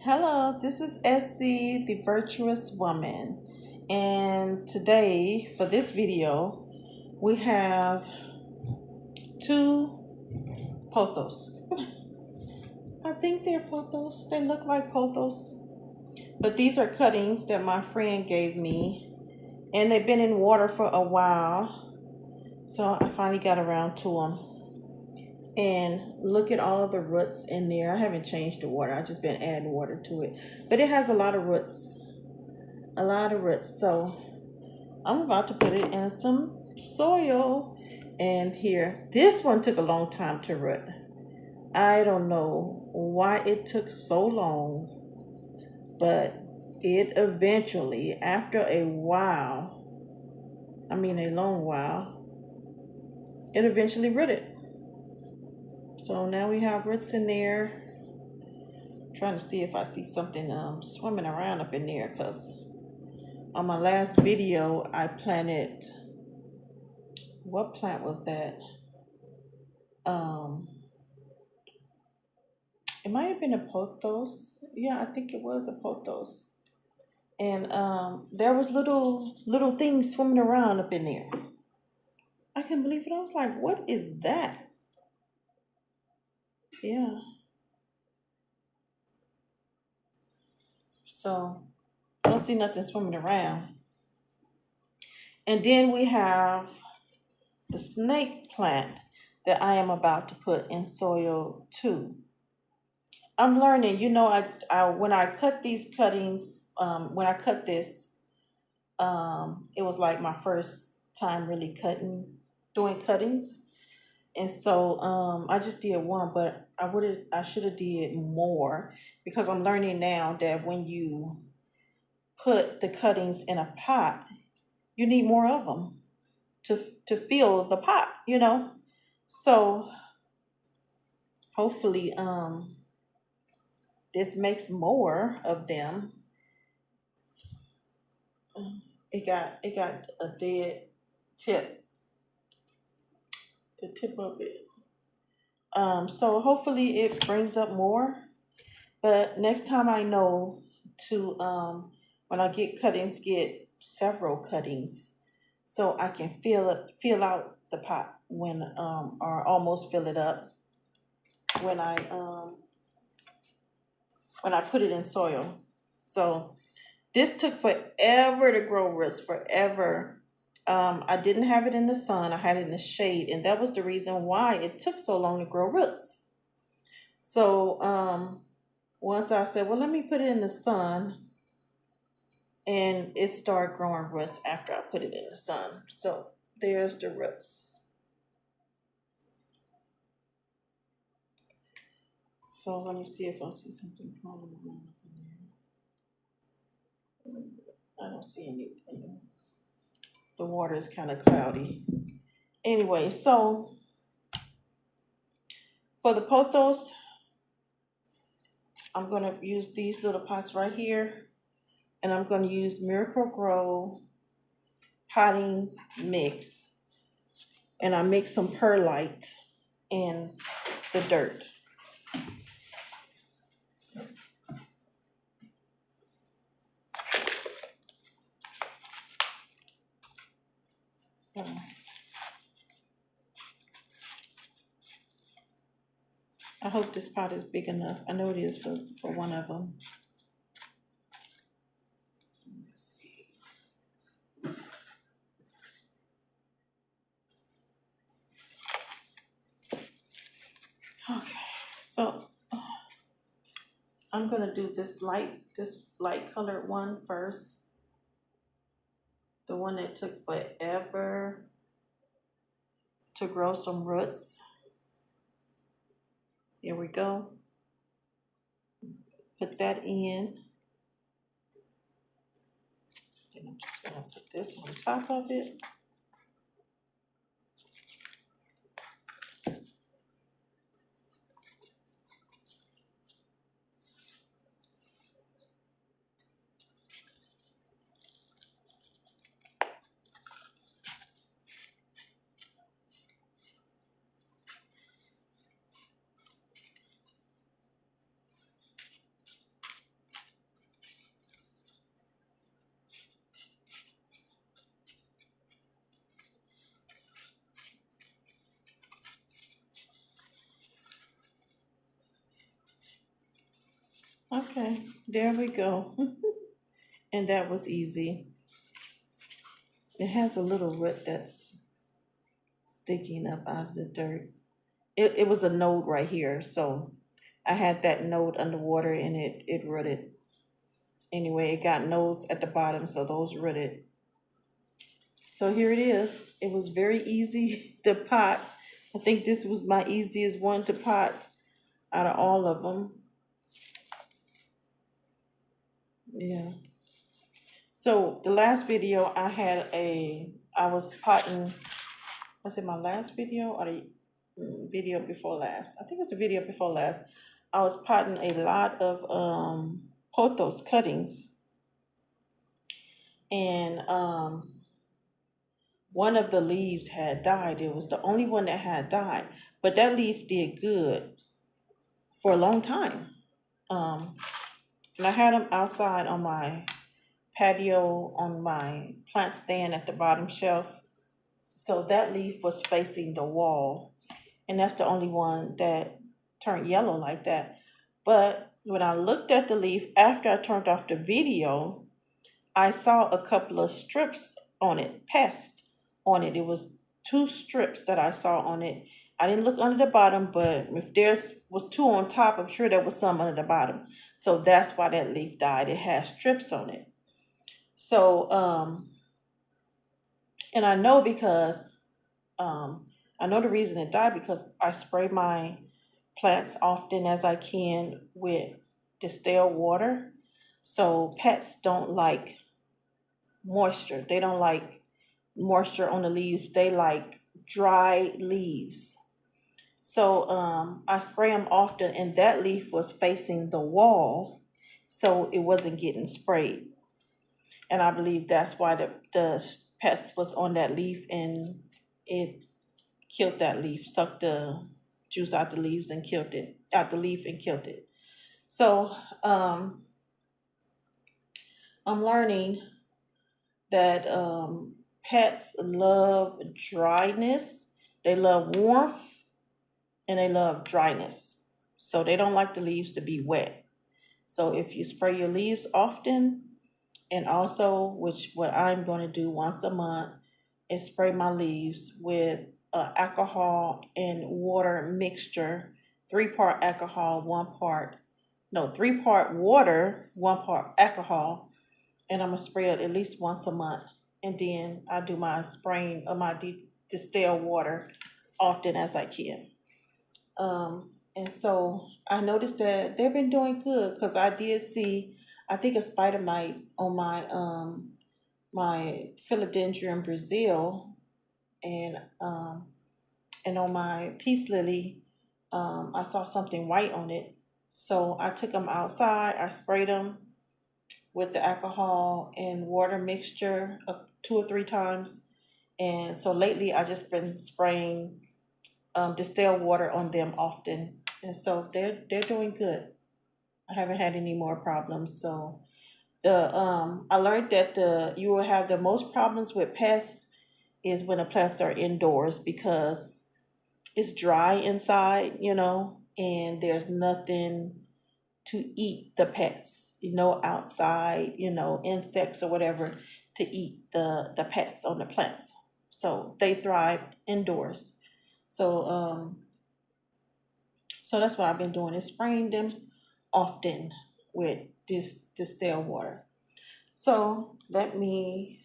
Hello, this is Essie, the virtuous woman. And today, for this video, we have two pothos. I think they're pothos. They look like pothos. But these are cuttings that my friend gave me. And they've been in water for a while. So I finally got around to them. And look at all the roots in there. I haven't changed the water. I've just been adding water to it. But it has a lot of roots. A lot of roots. So I'm about to put it in some soil. And here, this one took a long time to root. I don't know why it took so long, but it eventually, after a while, a long while, it eventually rooted. So now we have roots in there. Trying to see if I see something swimming around up in there, because on my last video I planted, what plant was that? It might have been a pothos. Yeah, I think it was a pothos. And there was little things swimming around up in there. I couldn't believe it. I was like, what is that? Yeah. So I don't see nothing swimming around. And then we have the snake plant that I am about to put in soil too. I'm learning, I when I cut these cuttings, when I cut this, it was like my first time really doing cuttings. And so I just did one, but I should have did more, because I'm learning now that when you put the cuttings in a pot, you need more of them to fill the pot. So hopefully this makes more of them. It got a dead tip, the tip of it. So hopefully it brings up more. But next time I know to when I get cuttings, get several cuttings, so I can fill out the pot or almost fill it up when I put it in soil. So this took forever to grow roots, forever. I didn't have it in the sun. I had it in the shade, and that was the reason why it took so long to grow roots. So once I said, well, let me put it in the sun, and it started growing roots after I put it in the sun. So there's the roots. So let me see if I see something crawling around in there. I don't see anything. The water is kind of cloudy. Anyway, so for the pothos, I'm going to use these little pots right here. And I'm going to use Miracle-Gro potting mix. And I mix some perlite in the dirt. So, I hope this pot is big enough. I know it is for one of them. Let's see. Okay, so I'm gonna do this light colored one first. The one that took forever to grow some roots. Here we go. Put that in. Then I'm just gonna put this on top of it. Okay, there we go. And that was easy. It has a little root that's sticking up out of the dirt. It was a node right here, so I had that node underwater and it rooted. Anyway, it got nodes at the bottom, so those rooted. So here it is. It was very easy to pot. I think this was my easiest one to pot out of all of them. Yeah. So the last video I was potting, was it my last video or the video before last? I think it was the video before last. I was potting a lot of Pothos cuttings, and one of the leaves had died. It was the only one that had died, but that leaf did good for a long time. And I had them outside on my patio on my plant stand at the bottom shelf. So that leaf was facing the wall, and that's the only one that turned yellow like that. But when I looked at the leaf after I turned off the video, I saw a couple of strips on it, pests on it. It was two strips that I saw on it. I didn't look under the bottom, but if there's was two on top, I'm sure there was some under the bottom. So that's why that leaf died. It has strips on it. So and I know because I know the reason it died because I spray my plants often as I can with distilled water. So pets don't like moisture. They don't like moisture on the leaves. They like dry leaves. So I spray them often, and that leaf was facing the wall, so it wasn't getting sprayed. And I believe that's why the pets was on that leaf, and it killed that leaf, sucked the juice out the leaves and killed it, out the leaf and killed it. So I'm learning that pets love dryness, they love warmth, and they love dryness. So they don't like the leaves to be wet. So if you spray your leaves often, and also, which what I'm going to do once a month, is spray my leaves with alcohol and water mixture, 3-part alcohol, 3-part water, 1-part alcohol, and I'm gonna spray it at least once a month. And then I do my spraying of my distilled water often as I can. And so I noticed that they've been doing good because I did see, I think, a spider mites on my philodendron Brazil, and on my peace lily, I saw something white on it. So I took them outside. I sprayed them with the alcohol and water mixture 2 or 3 times. And so lately I just been spraying distilled water on them often. And so they're doing good. I haven't had any more problems. So I learned that you will have the most problems with pests is when the plants are indoors because it's dry inside, and there's nothing to eat the pets, outside, insects or whatever to eat the pets on the plants. So they thrive indoors. So so that's what I've been doing is spraying them often with this distilled water. So let me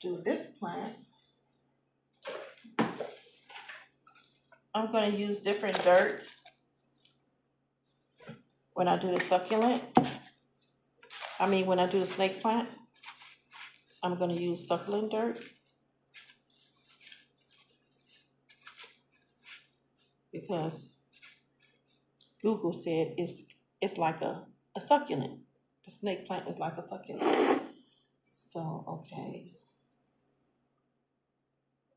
do this plant. I'm going to use different dirt when I do the succulent. When I do the snake plant, I'm going to use succulent dirt because Google said it's like a succulent. The snake plant is like a succulent. So, okay.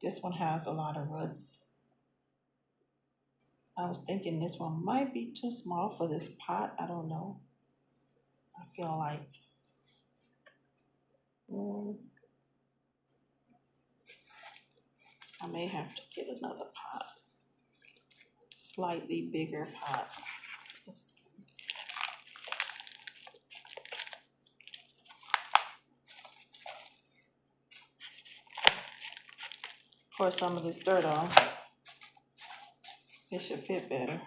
This one has a lot of roots. I was thinking this one might be too small for this pot. I don't know. I feel like I may have to get another pot. Slightly bigger pot. pour some of this dirt off. It should fit better.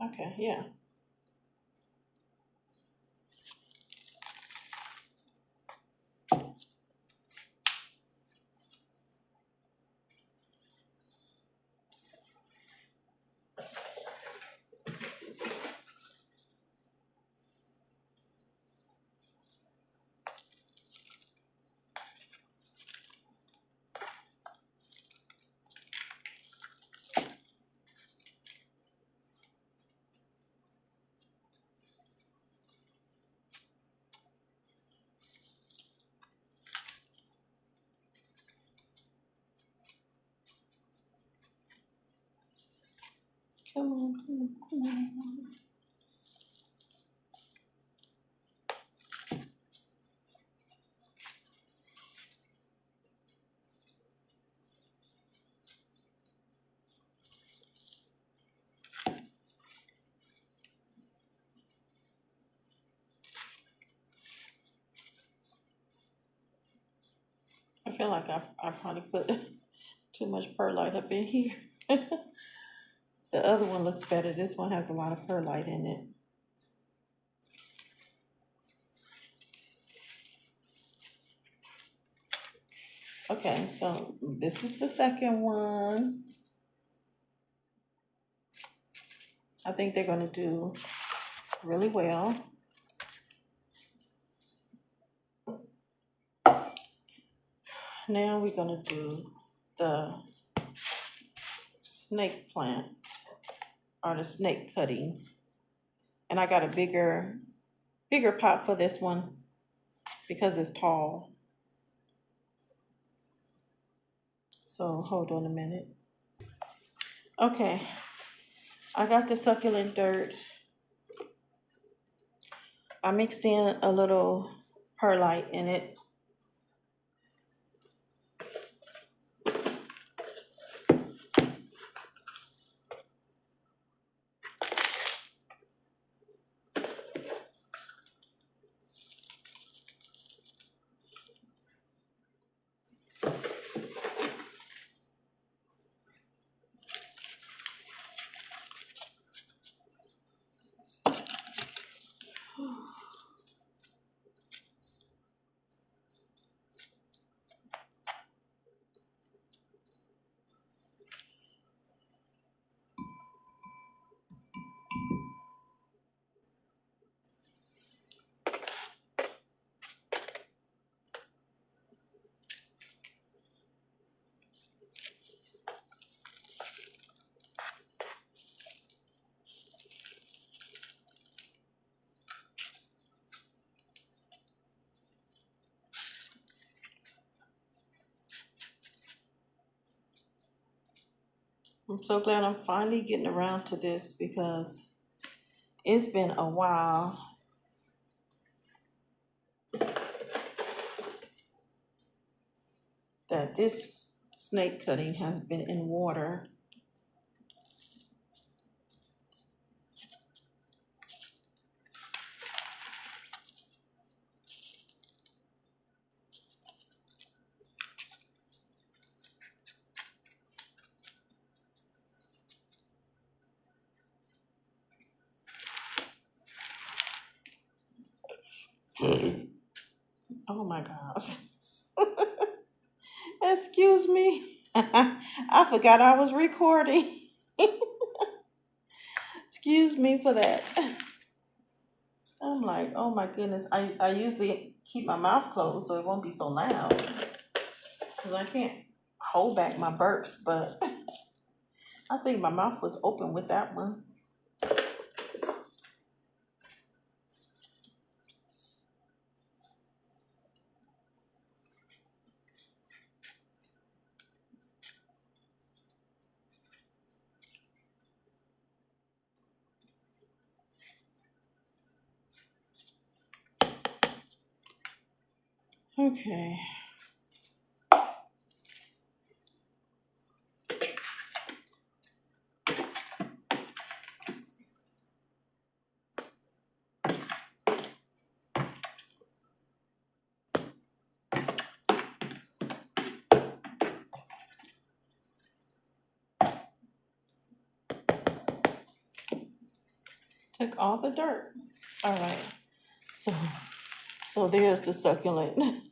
Okay, yeah. Come on, come on, come on. I feel like I probably put too much perlite up in here. The other one looks better. This one has a lot of perlite in it. Okay, so this is the second one. I think they're going to do really well. Now we're going to do the snake plant or the snake cutting. And I got a bigger pot for this one because it's tall. So hold on a minute. Okay, I got the succulent dirt. I mixed in a little perlite in it. I'm so glad I'm finally getting around to this because it's been a while. That this snake cutting has been in water. Oh my gosh. Excuse me. I forgot I was recording. Excuse me for that. I'm like, oh my goodness. I usually keep my mouth closed so it won't be so loud. Because I can't hold back my burps, but I think my mouth was open with that one. Okay. Took all the dirt. All right. So there's the succulent.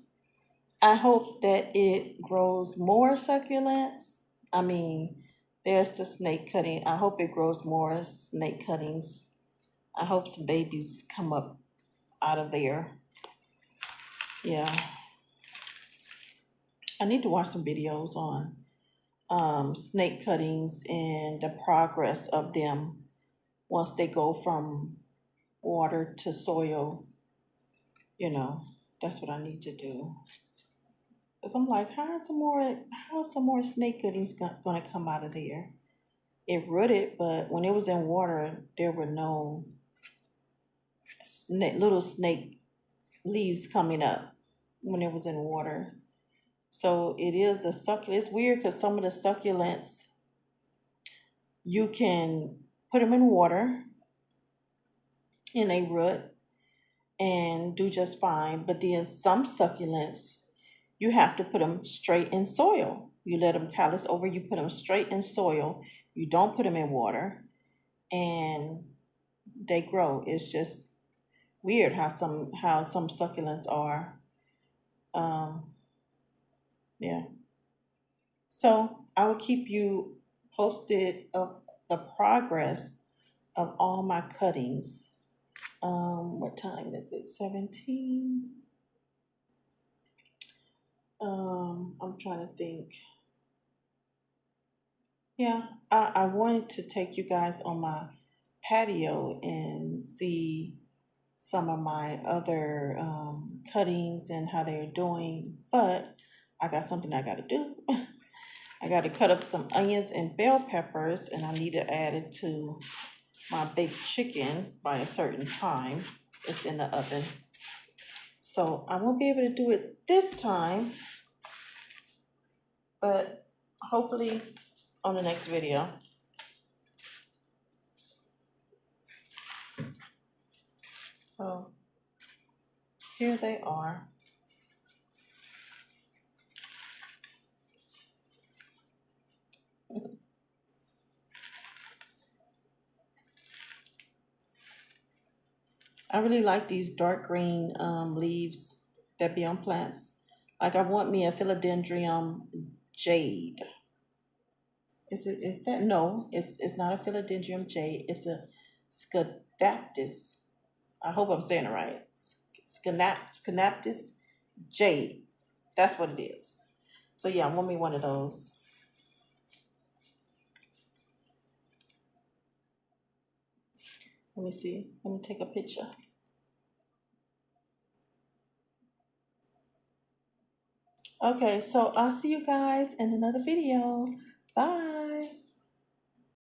I hope that it grows more succulents. I mean, there's the snake cutting. I hope it grows more snake cuttings. I hope some babies come up out of there. Yeah. I need to watch some videos on snake cuttings and the progress of them once they go from water to soil. You know, that's what I need to do. Cause I'm like, how are some more snake cuttings gonna come out of there? It rooted, but when it was in water, there were no little snake leaves coming up when it was in water. So it is the succulent. It's weird because some of the succulents you can put them in water and they root and do just fine. But then some succulents you have to put them straight in soil. You let them callus over. You put them straight in soil. You don't put them in water, and they grow. It's just weird how some succulents are. Um, yeah. So I will keep you posted of the progress of all my cuttings. What time is it? 17. I'm trying to think. Yeah, I wanted to take you guys on my patio and see some of my other cuttings and how they're doing, but I got something I got to do. I got to cut up some onions and bell peppers, and I need to add it to my baked chicken by a certain time. It's in the oven. So I won't be able to do it this time, but hopefully on the next video. So here they are. I really like these dark green leaves that be on plants. Like I want me a philodendron jade. Is that no? It's not a philodendron jade. It's a scadaptus. I hope I'm saying it right. Scadaptus jade. That's what it is. So yeah, I want me one of those. Let me see. Let me take a picture. Okay, so I'll see you guys in another video. Bye.